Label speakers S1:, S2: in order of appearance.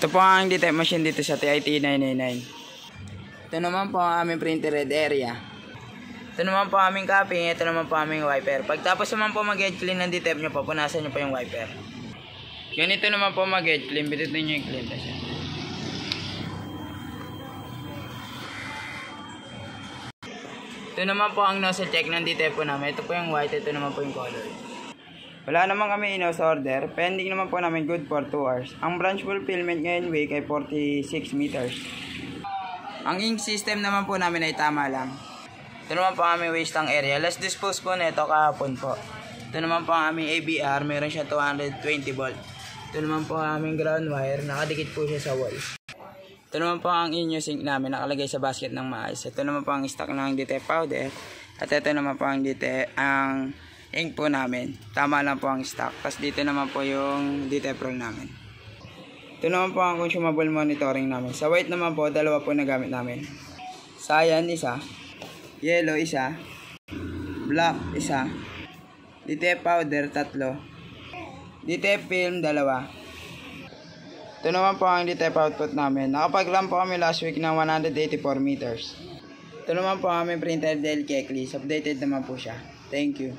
S1: Ito po ang detect machine dito sa TIT 999. Ito naman po ang aming printer red area. Ito naman po aming copy. Ito naman po aming wiper. Pagtapos naman po mag-head clean ng detect nyo po, punasan nyo po yung wiper. Ganito naman po mag-head clean. Bitutin nyo yung clean na siya. Ito naman po ang nozzle check ng detect po namin. Ito po yung white. Ito naman po yung color. Wala naman kami in-house order. Pending naman po namin good for 2 hours. Ang branch fulfillment ngayon week ay 46 meters. Ang ink system naman po namin ay tama lang. Ito naman po ang aming waste tank area. Last dispose po nito kahapon po. Ito naman po ang aming ABR. Meron siya 220 volt. Ito naman po ang aming ground wire. Nakadikit po siya sa wall. Ito naman po ang inyo sink namin. Nakalagay sa basket ng maayos. Ito naman po ang stock ng detect powder. At ito naman po ang ink po namin. Tama lang po ang stock. Tapos dito naman po yung detect roll namin. Ito naman po ang consumable monitoring namin. Sa white naman po, dalawa po na gamit namin. Cyan, isa. Yellow, isa. Black, isa. Detect powder, 3. Detect film, 2. Ito naman po ang detect output namin. Nakapag-run po kami last week ng 184 meters. Ito naman po ang aming printer Dell Keclis. Updated naman po siya. Thank you.